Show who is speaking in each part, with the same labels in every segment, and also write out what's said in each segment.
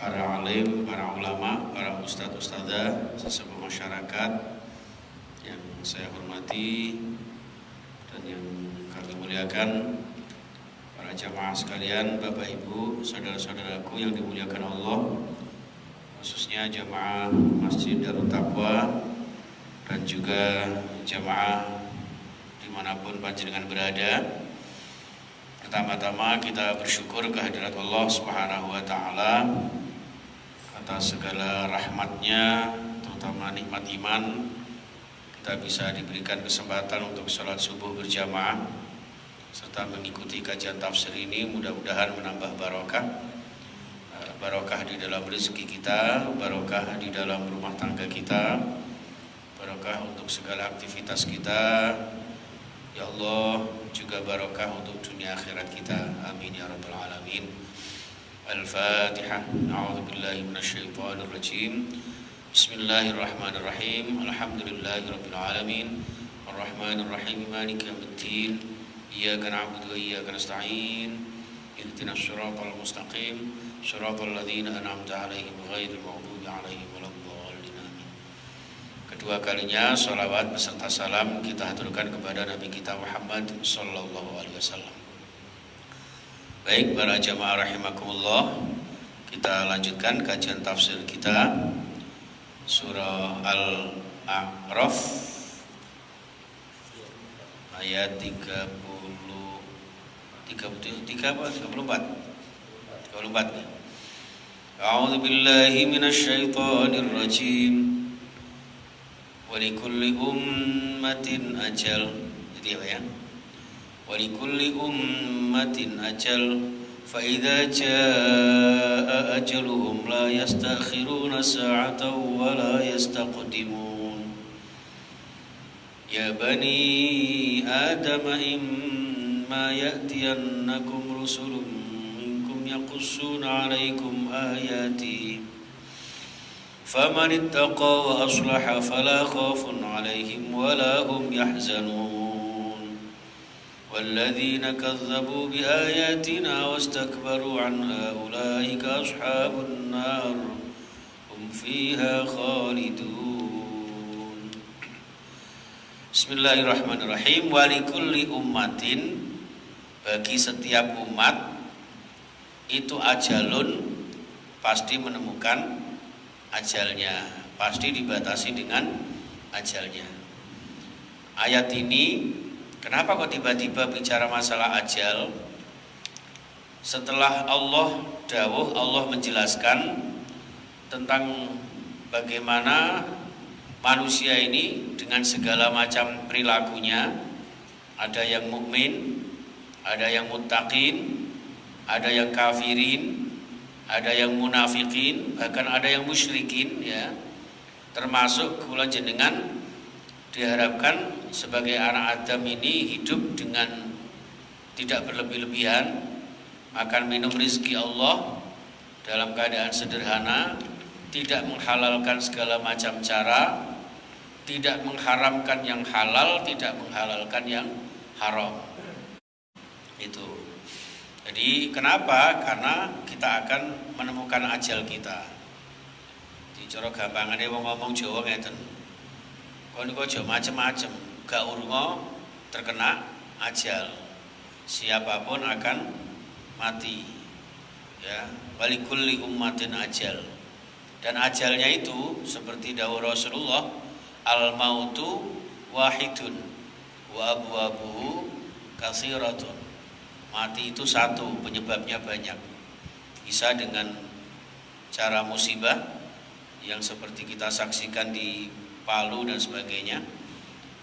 Speaker 1: para alim, para ulama, para ustadz-ustadzah, sesepuh masyarakat yang saya hormati dan yang kami muliakan, para jamaah sekalian, Bapak Ibu, saudara-saudaraku yang dimuliakan Allah, khususnya jamaah Masjid Darut Taqwa dan juga jamaah dimanapun panjenengan berada. Pertama-tama kita bersyukur kehadirat Allah Subhanahu wa Ta'ala atas segala rahmatnya, terutama nikmat iman. Kita bisa diberikan kesempatan untuk sholat subuh berjamaah serta mengikuti kajian tafsir ini. Mudah-mudahan menambah barokah, barokah di dalam rezeki kita, barokah di dalam rumah tangga kita, barokah untuk segala aktivitas kita. Ya Allah, juga barokah untuk dunia akhirat kita. Amin ya rabbal alamin. Al-Fatihah. A'udzubillahi minasyaitonir rajim. Bismillahirrahmanirrahim. Alhamdulillahirabbil alamin. Arrahmanir rahim. Maliki yaumiddin. Iyyaka na'budu wa iyyaka nasta'in. Ihdinas shiratal mustaqim. Shiratal ladzina an'amta 'alaihim ghairil maghdubi 'alaihim waladdallin. Kedua kalinya sholawat beserta salam kita haturkan kepada Nabi kita Muhammad sallallahu alaihi wasallam. Baik para jamaah rahimakumullah, kita lanjutkan kajian tafsir kita surah Al-A'raf ayat 34. A'udzu billahi minasy syaithanir rajim. Walikulli ummatin ajal. Jadi apa ya? Walikulli ummatin ajal. Fa idza jaa ajaluhum la yastakhiruna sa'atan wa la yastaqdimun. Ya bani Adam imma ya'tiyannakum rusulun minkum yaqussuna 'alaikum ayati فمن اتقى وأصلح فلا خوف عليهم ولا هم يحزنون والذين كذبوا بآياتنا واستكبروا عنها أولئك أصحاب النار هم فيها خالدون. Bismillahirrahmanirrahim. Walikulli ummatin, bagi setiap umat itu ajalun, pasti menemukan ajalnya, pasti dibatasi dengan ajalnya. Ayat ini kenapa kok tiba-tiba bicara masalah ajal? Setelah Allah dawuh, Allah menjelaskan tentang bagaimana manusia ini dengan segala macam perilakunya. Ada yang mukmin, ada yang muttaqin, ada yang kafirin, ada yang munafikin, bahkan ada yang musyrikin, ya. Termasuk kula jenengan diharapkan sebagai anak Adam ini hidup dengan tidak berlebih-lebihan, makan minum rezeki Allah dalam keadaan sederhana, tidak menghalalkan segala macam cara, tidak mengharamkan yang halal, tidak menghalalkan yang haram. Itu. Jadi kenapa? Karena kita akan menemukan ajal kita. Di cara gampangane wong ngomong Jawa ngeten. Kon niku aja macem-macem, gak urungo terkena ajal. Siapapun akan mati. Ya, walikulli ummatin ajal. Dan ajalnya itu seperti dawuh Rasulullah, al-mautu wahidun wa abwabuhu katsiratun. Mati itu satu, penyebabnya banyak. Bisa dengan cara musibah yang seperti kita saksikan di Palu dan sebagainya.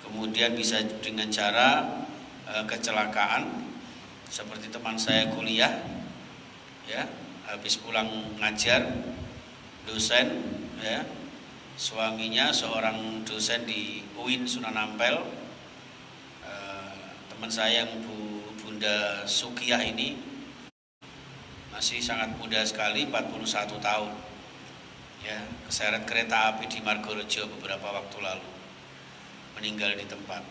Speaker 1: Kemudian bisa dengan cara kecelakaan, seperti teman saya kuliah, ya, habis pulang ngajar, dosen, ya, suaminya seorang dosen di UIN Sunan Ampel. Teman saya yang Bunda Sukiyah ini masih sangat muda sekali, 41 tahun. Ya, keseret kereta api di Margorejo beberapa waktu lalu, meninggal di tempat.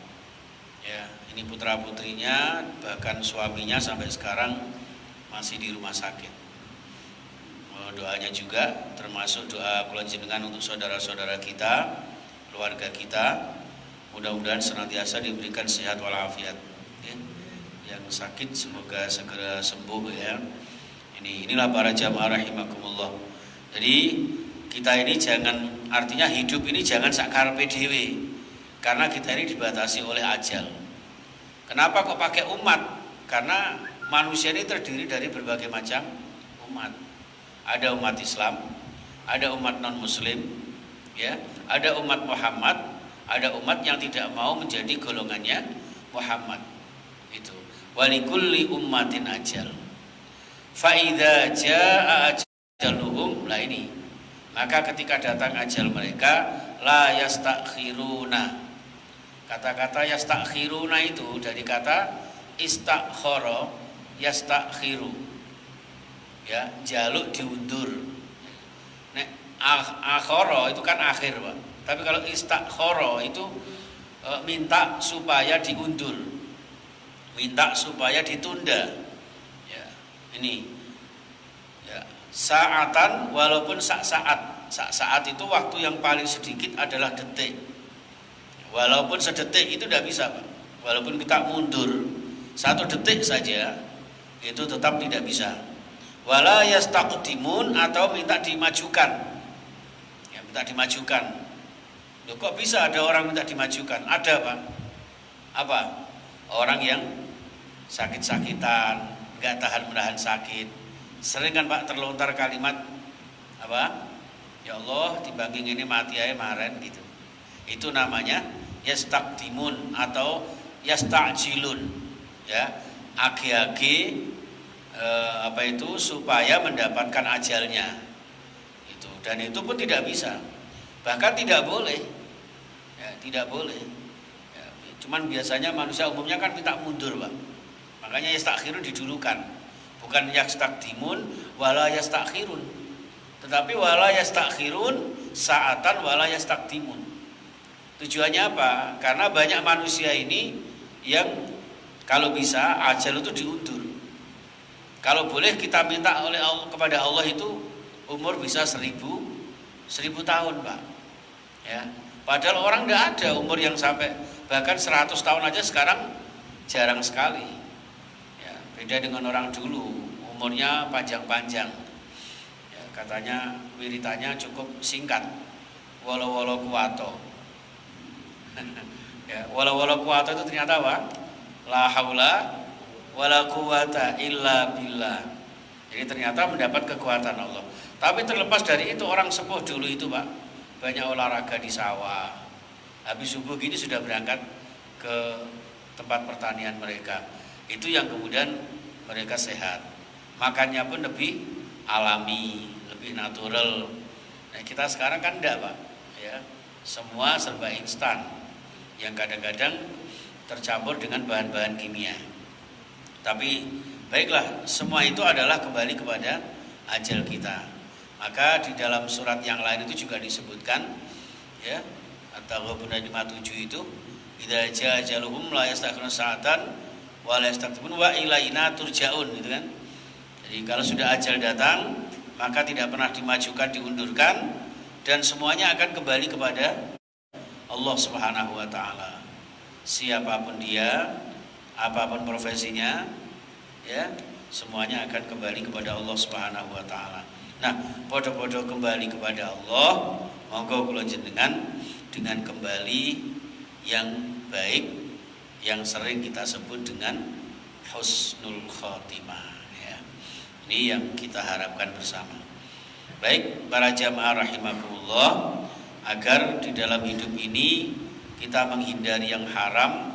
Speaker 1: Ya, ini putra putrinya, bahkan suaminya sampai sekarang masih di rumah sakit. doanya juga termasuk doa kula jenengan untuk saudara-saudara kita, keluarga kita. Mudah-mudahan senantiasa diberikan sehat walafiat. Ya. Yang sakit semoga segera sembuh ya. Inilah para jamaah rahimakumullah. Jadi kita ini jangan, artinya hidup ini jangan sakarepe dhewe. Karena kita ini dibatasi oleh ajal. Kenapa kok pakai umat? Karena manusia ini terdiri dari berbagai macam umat. Ada umat Islam, ada umat non-muslim, ya, ada umat Muhammad, ada umat yang tidak mau menjadi golongannya Muhammad. Itu. Walikulli ummatin ajal. Fa idza jaa ajaluhum, lah ini. Maka ketika datang ajal mereka, la yastakhiruna. Kata-kata yastakhiruna itu dari kata istakhara yastakhiru. Ya, jaluk diundur. Nek akhara itu kan akhir, Pak. Tapi kalau istakhara itu minta supaya diundur. Minta supaya ditunda. Ya, ini. Ya, saatan walaupun saat. Saat itu waktu yang paling sedikit adalah detik. Walaupun sedetik itu tidak bisa, Pak. Walaupun kita mundur 1 detik saja itu tetap tidak bisa. Wala yastaqdimun, atau minta dimajukan. Ya, minta dimajukan. Loh, kok bisa ada orang minta dimajukan? Ada, Pak. Apa? Orang yang sakit-sakitan, enggak tahan menahan sakit. Sering kan, Pak, terlontar kalimat apa? Ya Allah, dibanding ini mati aja maren gitu. Itu namanya yastaqdimun atau yasta'jilun. Ya, agi-agi supaya mendapatkan ajalnya itu, dan itu pun tidak bisa, bahkan tidak boleh ya, tidak boleh ya, cuman biasanya manusia umumnya kan minta mundur, Pak. Makanya yastakhirun didulukan, bukan yastaqdimun wala yastakhirun, tetapi wala yastakhirun saatan wala yastaqdimun. Tujuannya apa? Karena banyak manusia ini yang kalau bisa ajal itu diundur. Kalau boleh kita minta oleh Allah, kepada Allah itu umur bisa 1000 tahun, Pak. Ya. Padahal orang tidak ada umur yang sampai bahkan 100 tahun aja sekarang jarang sekali. Ya, beda dengan orang dulu, umurnya panjang-panjang. Ya, katanya wiritannya cukup singkat. Wala-wala kuwato. Ya, wala-wala kuwato itu ternyata apa? La haula wala quwata illa billah. Jadi ternyata mendapat kekuatan Allah. Tapi terlepas dari itu, orang sepuh dulu itu, Pak, banyak olahraga di sawah. Habis subuh gini sudah berangkat ke tempat pertanian mereka. Itu yang kemudian mereka sehat. Makannya pun lebih alami, lebih natural. Nah, kita sekarang kan enggak, Pak. Ya, semua serba instan. Yang kadang-kadang tercampur dengan bahan-bahan kimia. Tapi baiklah, semua itu adalah kembali kepada ajal kita. Maka di dalam surat yang lain itu juga disebutkan, ya, At-Taghabun 57 itu, idza jaa ajaluhum la yastakhiruna sa'atan wa la yastaqdimun wa ilaina turja'un, gitu kan. Jadi kalau sudah ajal datang, maka tidak pernah dimajukan, diundurkan, dan semuanya akan kembali kepada Allah Subhanahu wa taala. Siapapun dia, apapun profesinya, ya, semuanya akan kembali kepada Allah Subhanahu wa taala. Nah, podo-podo kembali kepada Allah, monggo kula jenengan dengan kembali yang baik, yang sering kita sebut dengan husnul khotimah, ya. Ini yang kita harapkan bersama. Baik, para jamaah rahimakumullah, agar di dalam hidup ini kita menghindari yang haram,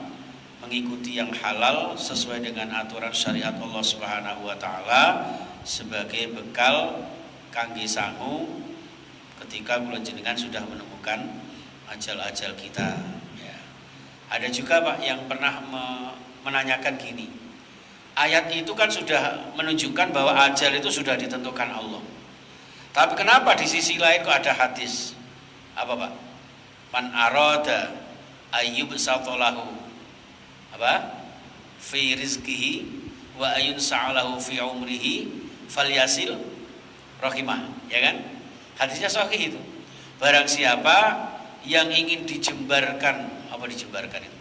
Speaker 1: mengikuti yang halal sesuai dengan aturan syariat Allah Subhanahu wa taala sebagai bekal kangge sangu ketika kula jenengan sudah menemukan ajal-ajal kita, ya. Ada juga, Pak, yang pernah menanyakan gini. Ayat itu kan sudah menunjukkan bahwa ajal itu sudah ditentukan Allah. Tapi kenapa di sisi lain kok ada hadis? Apa, Pak? Man arada ayyub satolahu apa? Fi rizqihi wa ayun sa'alahu fi umrihi falyasil rahimah, ya kan? Hadisnya sahih itu. Barang siapa yang ingin dijembarkan, apa dijembarkan itu?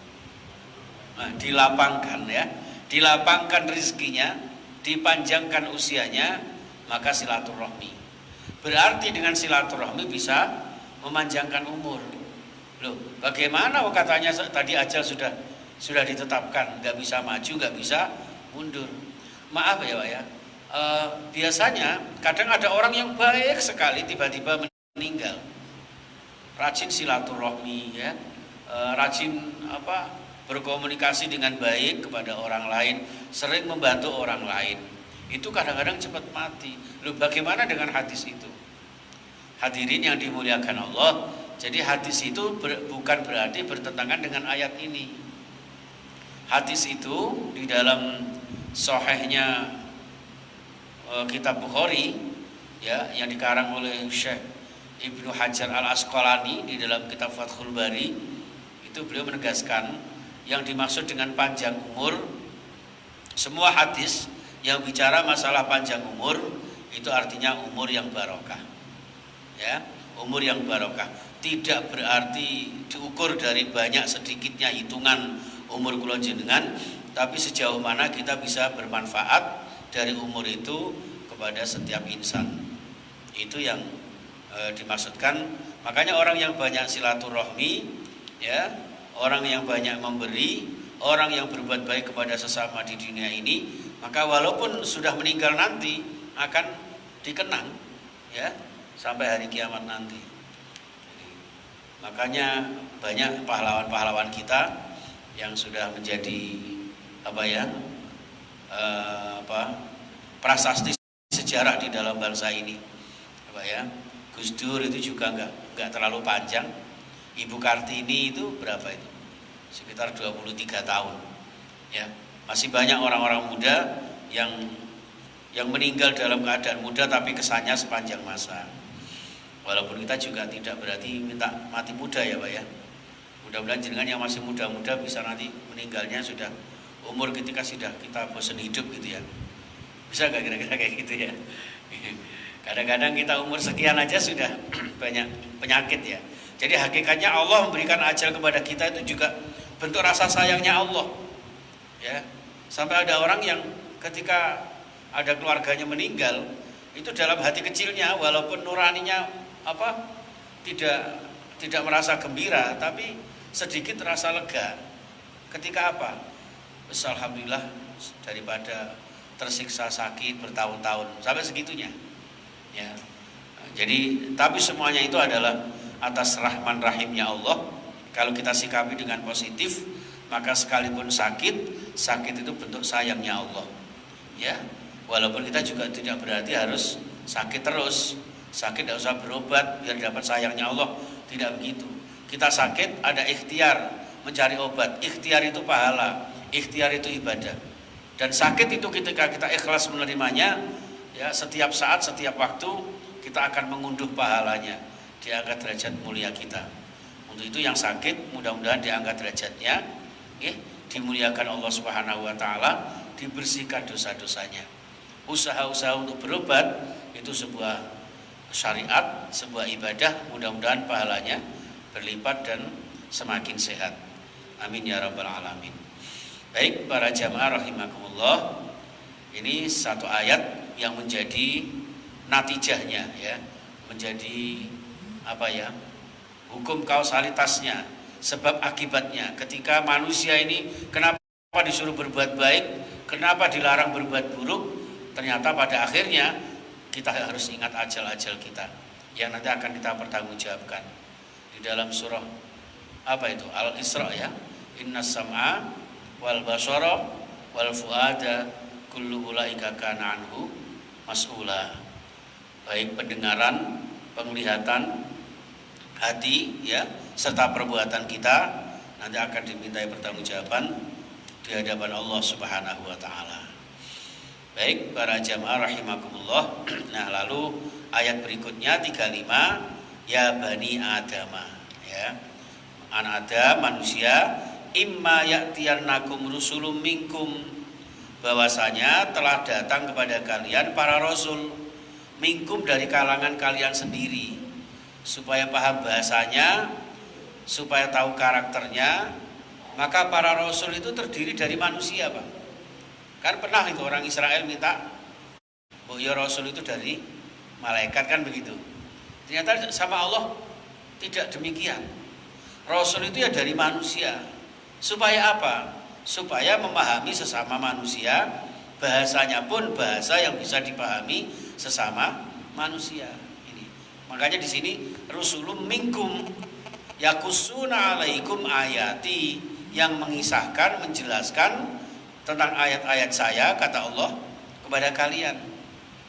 Speaker 1: Nah, dilapangkan ya, dilapangkan rezekinya, dipanjangkan usianya, maka silaturahmi. Berarti dengan silaturahmi bisa memanjangkan umur. Loh, bagaimana? Oh, katanya tadi ajal sudah ditetapkan, nggak bisa maju, nggak bisa mundur. Maaf ya Pak ya. Biasanya kadang ada orang yang baik sekali tiba-tiba meninggal. Rajin silaturahmi ya, rajin berkomunikasi dengan baik kepada orang lain, sering membantu orang lain. Itu kadang-kadang cepat mati. Loh, bagaimana dengan hadis itu? Hadirin yang dimuliakan Allah, jadi hadis itu bukan berarti bertentangan dengan ayat ini. Hadis itu di dalam sahihnya kitab Bukhari ya, yang dikarang oleh Syekh Ibnu Hajar Al-Asqalani di dalam kitab Fathul Bari, itu beliau menegaskan yang dimaksud dengan panjang umur, semua hadis yang bicara masalah panjang umur itu artinya umur yang barokah. Ya, umur yang barokah tidak berarti diukur dari banyak sedikitnya hitungan umur kula jenengan, tapi sejauh mana kita bisa bermanfaat dari umur itu kepada setiap insan. Itu yang dimaksudkan. Makanya orang yang banyak silaturahmi ya, orang yang banyak memberi, orang yang berbuat baik kepada sesama di dunia ini, maka walaupun sudah meninggal nanti akan dikenang ya sampai hari kiamat nanti. Makanya banyak pahlawan-pahlawan kita yang sudah menjadi prasasti sejarah di dalam bangsa ini. Gus Dur itu juga enggak terlalu panjang. Ibu Kartini itu berapa itu? Sekitar 23 tahun. Ya, masih banyak orang-orang muda yang meninggal dalam keadaan muda tapi kesannya sepanjang masa. Walaupun kita juga tidak berarti minta mati muda ya Pak ya. Mudah-mudahan jenengan yang masih muda-muda bisa nanti meninggalnya sudah umur ketika sudah kita bosan hidup gitu ya. Bisa gak kira-kira kayak gitu ya? Kadang-kadang kita umur sekian aja sudah banyak penyakit ya. Jadi hakikatnya Allah memberikan ajal kepada kita itu juga bentuk rasa sayangnya Allah. Ya. Sampai ada orang yang ketika ada keluarganya meninggal, itu dalam hati kecilnya walaupun nuraninya tidak merasa gembira, tapi sedikit rasa lega. Ketika alhamdulillah daripada tersiksa sakit bertahun-tahun sampai segitunya. Ya. Jadi tapi semuanya itu adalah atas rahman rahimnya Allah. Kalau kita sikapi dengan positif, maka sekalipun sakit itu bentuk sayangnya Allah. Ya, walaupun kita juga tidak berarti harus sakit terus. Sakit tidak usah berobat biar dapat sayangnya Allah. Tidak begitu. Kita sakit ada ikhtiar mencari obat. Ikhtiar itu pahala. Ikhtiar itu ibadah. Dan sakit itu ketika kita ikhlas menerimanya, ya setiap saat, setiap waktu kita akan mengunduh pahalanya, diangkat derajat mulia kita. Untuk itu yang sakit mudah-mudahan diangkat derajatnya, dimuliakan Allah Subhanahu wa taala, dibersihkan dosa-dosanya. Usaha-usaha untuk berobat itu sebuah syariat, sebuah ibadah, mudah-mudahan pahalanya berlipat dan semakin sehat. Amin ya rabbal alamin. Baik para jamaah rahimakumullah, ini satu ayat yang menjadi natijahnya ya, menjadi hukum kausalitasnya, sebab akibatnya. Ketika manusia ini kenapa disuruh berbuat baik, kenapa dilarang berbuat buruk, ternyata pada akhirnya kita harus ingat ajal-ajal kita yang nanti akan kita pertanggungjawabkan di dalam surah Al-Isra ya, innas sam'a wal basara wal fuada kullu ulaika kana anhu mas'ula. Baik pendengaran, penglihatan, hati ya, serta perbuatan kita nanti akan dimintai pertanggungjawaban di hadapan Allah Subhanahu wa taala. Baik para jamaah rahimakumullah. Nah, lalu ayat berikutnya 35, ya bani adama ya. Anak Adam, manusia, imma ya'tiyannakum rusulun minkum, bahwasanya telah datang kepada kalian para rasul. minkum dari kalangan kalian sendiri, supaya paham bahasanya, supaya tahu karakternya. Maka para rasul itu terdiri dari manusia, Pak. Kan pernah itu orang Israel minta, "Oh ya rasul itu dari malaikat," kan begitu. Ternyata sama Allah tidak demikian. Rasul itu ya dari manusia. Supaya apa? Supaya memahami sesama manusia, bahasanya pun bahasa yang bisa dipahami sesama manusia. Ini. Makanya di sini rusulun minkum yakussuna alaikum ayati, yang mengisahkan, menjelaskan tentang ayat-ayat saya, kata Allah, kepada kalian,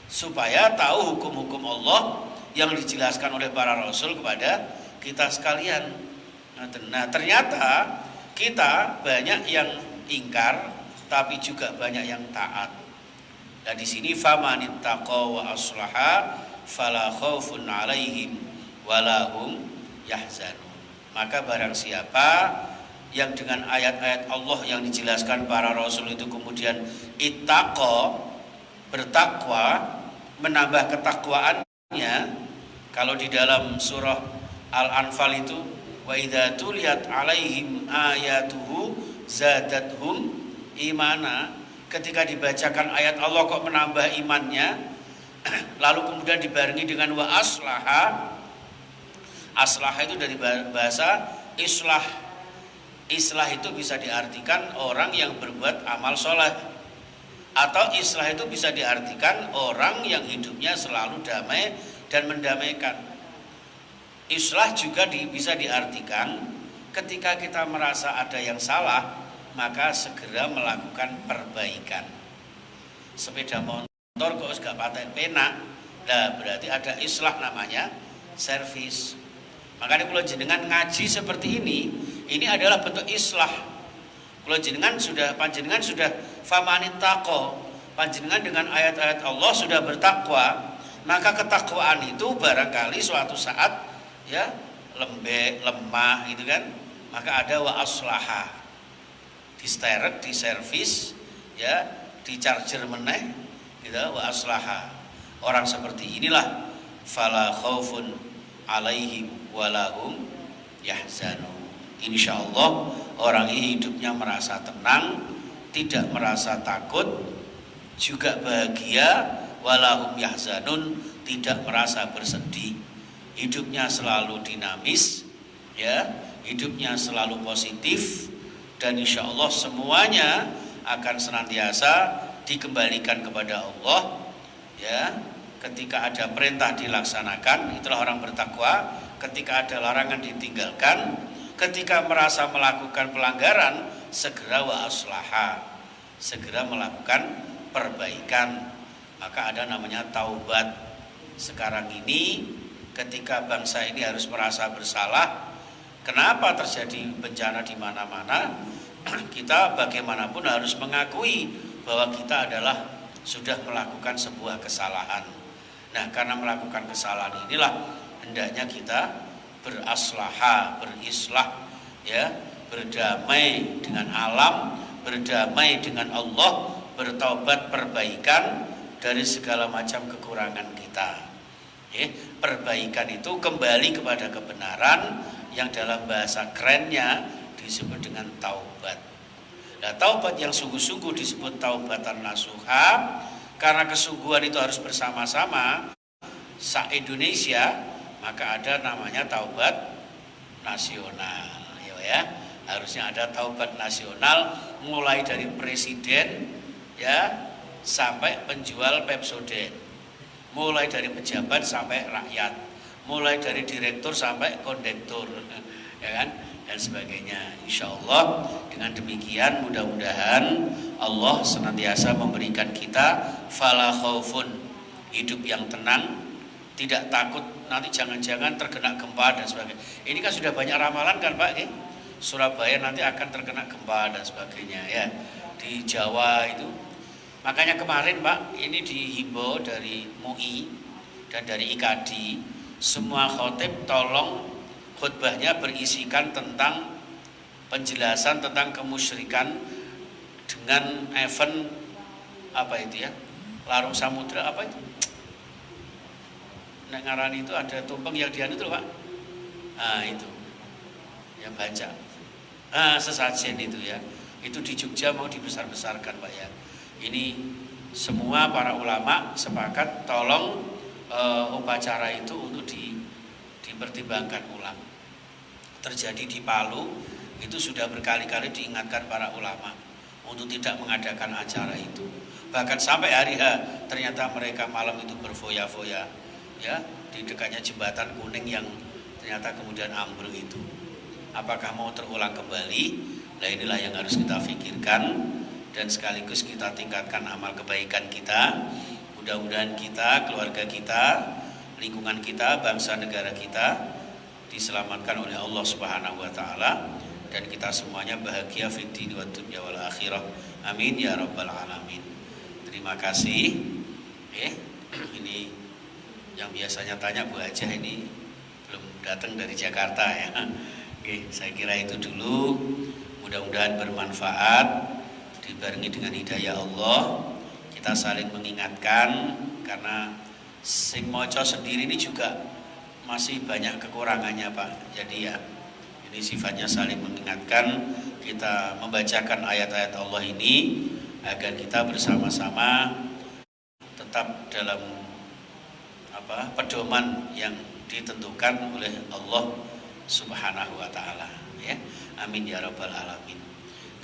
Speaker 1: supaya tahu hukum-hukum Allah yang dijelaskan oleh para rasul kepada kita sekalian. Nah, ternyata kita banyak yang ingkar, tapi juga banyak yang taat. Nah, di sini famanittaqa wa aslaha fala khaufun 'alaihim wala hum yahzanun. Maka barang siapa yang dengan ayat-ayat Allah yang dijelaskan para rasul itu kemudian ittaqa, bertakwa, menambah ketakwaannya. Kalau di dalam surah Al-Anfal itu wa idza tuliyat 'alaihim ayatuhu zadathum imana, ketika dibacakan ayat Allah kok menambah imannya. Lalu kemudian dibarengi dengan wa aslaha. Aslaha itu dari bahasa islah. Islah itu bisa diartikan orang yang berbuat amal soleh, atau islah itu bisa diartikan orang yang hidupnya selalu damai dan mendamaikan. Islah juga bisa diartikan ketika kita merasa ada yang salah, maka segera melakukan perbaikan. Sepeda motor kok gak pakai pena, nah berarti ada islah, namanya servis. Makanya kalau jenengan ngaji seperti ini adalah bentuk islah. Kalau panjenengan sudah famanittaqo, panjenengan dengan ayat-ayat Allah sudah bertakwa, maka ketakwaan itu barangkali suatu saat ya lembek, lemah gitu kan, maka ada wa aslaha, disterek, diservis, ya, di charger meneh gitu, wa aslaha. Orang seperti inilah fala khaufun alaihim walahum yahzanun. Insyaallah orang ini hidupnya merasa tenang, tidak merasa takut, juga bahagia, walahum yahzanun, tidak merasa bersedih. Hidupnya selalu dinamis, ya, hidupnya selalu positif, dan insyaallah semuanya akan senantiasa dikembalikan kepada Allah, ya. Ketika ada perintah dilaksanakan, itulah orang bertakwa. Ketika ada larangan ditinggalkan, ketika merasa melakukan pelanggaran, segera wa aslaha, segera melakukan perbaikan. Maka ada namanya taubat. Sekarang ini ketika bangsa ini harus merasa bersalah, kenapa terjadi bencana di mana-mana, kita bagaimanapun harus mengakui bahwa kita adalah sudah melakukan sebuah kesalahan. Nah, karena melakukan kesalahan inilah hendaknya kita beraslaha, berislah, ya, berdamai dengan alam, berdamai dengan Allah, bertaubat, perbaikan dari segala macam kekurangan kita. Perbaikan itu kembali kepada kebenaran yang dalam bahasa kerennya disebut dengan taubat. Nah, taubat yang sungguh-sungguh disebut taubatan nasuha, karena kesungguhan itu harus bersama-sama se-Indonesia, maka ada namanya taubat nasional, ya. Harusnya ada taubat nasional, mulai dari presiden, ya, sampai penjual Pepsodent, mulai dari pejabat sampai rakyat, mulai dari direktur sampai kondektur, ya kan, dan sebagainya. Insyaallah dengan demikian mudah-mudahan Allah senantiasa memberikan kita fala khaufun, hidup yang tenang, tidak takut nanti jangan-jangan terkena gempa dan sebagainya. Ini kan sudah banyak ramalan kan Pak, Surabaya nanti akan terkena gempa dan sebagainya, ya, di Jawa itu. Makanya kemarin Pak, ini dihimbau dari MUI dan dari IKD, semua khotib tolong khutbahnya berisikan tentang penjelasan tentang kemusyrikan dengan event apa itu ya, larung samudra apa itu, nek ngarani itu ada tumpeng yang dianu itu Pak. Ah itu. Yang baca. Sesajen itu ya. Itu di Jogja mau dibesar-besarkan Pak ya. Ini semua para ulama sepakat tolong upacara itu untuk dipertimbangkan ulang. Terjadi di Palu itu sudah berkali-kali diingatkan para ulama untuk tidak mengadakan acara itu. Bahkan sampai hari H ternyata mereka malam itu berfoya-foya ya di dekatnya jembatan kuning yang ternyata kemudian ambruk itu. Apakah mau terulang kembali? Nah inilah yang harus kita pikirkan dan sekaligus kita tingkatkan amal kebaikan kita. Mudah-mudahan kita, keluarga kita, lingkungan kita, bangsa negara kita diselamatkan oleh Allah Subhanahu wa taala dan kita semuanya bahagia fid din wa dunya wal akhirah. Amin ya rabbal alamin. Terima kasih. Ini yang biasanya tanya Bu Hajah ini belum datang dari Jakarta ya. Saya kira itu dulu. Mudah-mudahan bermanfaat, dibarengi dengan hidayah Allah. Kita saling mengingatkan karena sing maca sendiri ini juga masih banyak kekurangannya Pak. Jadi ya ini sifatnya saling mengingatkan. Kita membacakan ayat-ayat Allah ini agar kita bersama-sama tetap dalam pedoman yang ditentukan oleh Allah Subhanahu wa taala ya. Amin ya rabbal alamin.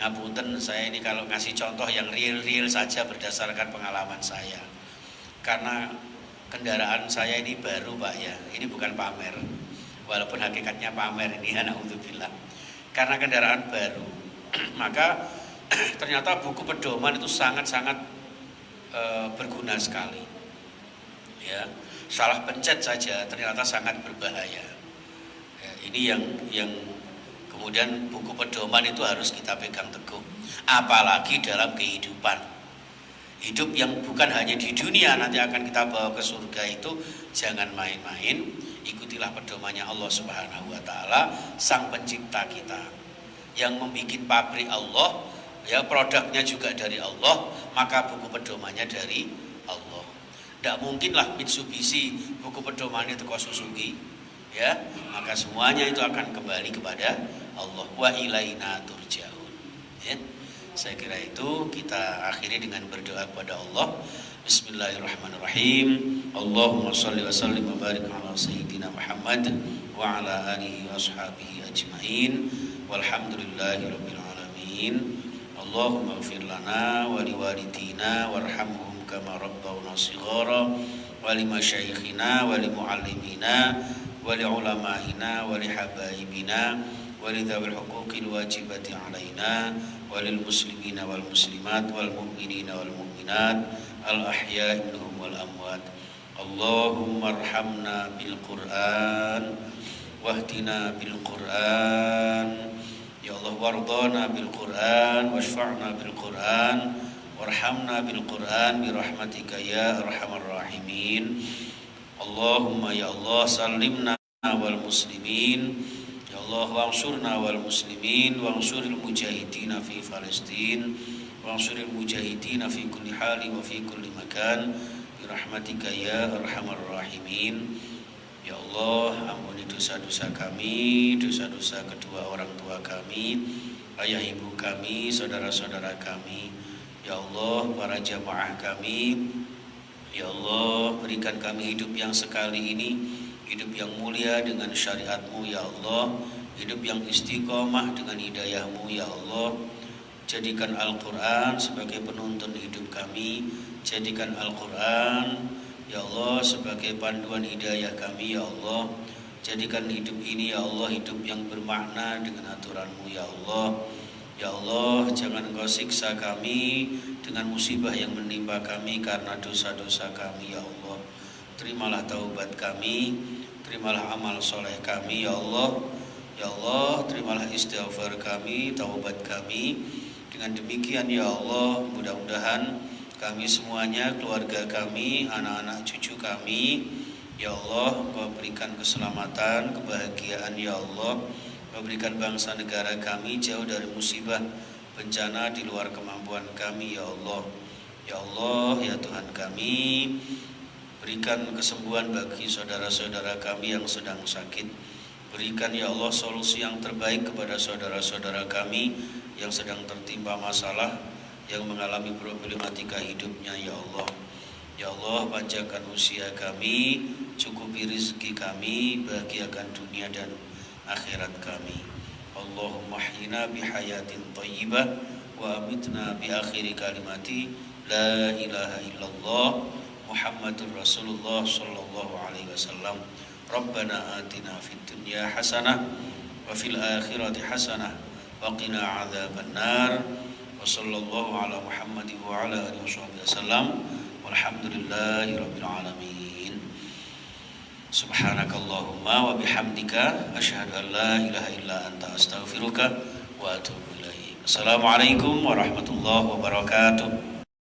Speaker 1: Ngapunten saya ini kalau ngasih contoh yang real saja berdasarkan pengalaman saya. Karena kendaraan saya ini baru Pak ya. Ini bukan pamer. Walaupun hakikatnya pamer ini naudzubillah. Karena kendaraan baru. Maka ternyata buku pedoman itu sangat-sangat berguna sekali. Ya, salah pencet saja ternyata sangat berbahaya. Ya, ini yang kemudian buku pedoman itu harus kita pegang teguh. Apalagi dalam kehidupan. Hidup yang bukan hanya di dunia nanti akan kita bawa ke surga itu jangan main-main. Ikutilah pedomannya Allah Subhanahu wa taala, sang pencipta kita. Yang membuat pabrik Allah, ya produknya juga dari Allah, maka buku pedomannya dari Allah. Tidak mungkinlah Mitsubishi buku pedomannya itu Suzuki, ya. Maka semuanya itu akan kembali kepada Allah. Wa ilaina turja'un. Ya. Saya kira itu kita akhiri dengan berdoa kepada Allah. Bismillahirrahmanirrahim. Allahumma shalli wa sallim wa barik ala sayyidina Muhammad wa ala alihi wa ashabihi ajmain. Walhamdulillahi rabbil alamin. Allahumma ighfir lana wa liwalidina warhamhum kama rabbawna shighara wa limasyayikhina wa limuallimina wa liulamaina wa lihabaibina wa lidzawil huquqil wajibati alaina wa lil muslimina wal muslimat wal mu'minina wal mu'minat al ahya'i minhum wal amwat. Allahumma arhamna bil Qur'an wahdina bil Qur'an. Ya Allah wardana bil Qur'an washfa'na bil Qur'an warhamna bil Qur'an bi rahmatika ya arhamar rahimin. Allahumma ya Allah sallimna wal muslimin. Ya Allah wa'ansurna wal muslimin wa'ansuril mujahidina fi Palestin wa'ansuril mujahidina fi kulli hali wa fi kulli makan bi rahmatika ya arhamar rahimin. Ya Allah, ampuni dosa-dosa kami, dosa-dosa kedua orang tua kami, ayah ibu kami, saudara-saudara kami. Ya Allah, para jamaah kami. Ya Allah, berikan kami hidup yang sekali ini, hidup yang mulia dengan syariat-Mu ya Allah, hidup yang istiqomah dengan hidayah-Mu ya Allah. Jadikan Al-Quran sebagai penuntun hidup kami, jadikan Al-Quran ya Allah sebagai panduan hidayah kami ya Allah. Jadikan hidup ini ya Allah hidup yang bermakna dengan aturan-Mu ya Allah. Ya Allah, jangan Engkau siksa kami dengan musibah yang menimpa kami karena dosa-dosa kami ya Allah. Terimalah taubat kami, terimalah amal soleh kami ya Allah. Ya Allah, terimalah istighfar kami, taubat kami. Dengan demikian ya Allah, mudah-mudahan kami semuanya, keluarga kami, anak-anak cucu kami, ya Allah, Engkau berikan keselamatan, kebahagiaan ya Allah. Engkau berikan bangsa negara kami jauh dari musibah, bencana di luar kemampuan kami ya Allah. Ya Allah, ya Tuhan kami, Berikan kesembuhan bagi saudara-saudara kami yang sedang sakit. Berikan ya Allah solusi yang terbaik kepada saudara-saudara kami yang sedang tertimpa masalah, yang mengalami problematika hidupnya ya Allah. Ya Allah, panjangkan usia kami, cukupi rizki kami, bahagiakan dunia dan akhirat kami. Allahumma ahyina bihayatin thayyibah wa amitna bi akhiri kalimati la ilaha illallah Muhammadur Rasulullah sallallahu alaihi wasallam. Rabbana atina fid dunya hasanah wa fil akhirati hasanah wa qina adzabannar. Wa sallallahu ala Muhammadin wa ala alihi wasallam. Walhamdulillahi rabbil alamin. Subhanakallahumma wa bihamdika asyhadu an la ilaha illa anta astaghfiruka wa atubu ilaik. Assalamualaikum warahmatullahi wabarakatuh.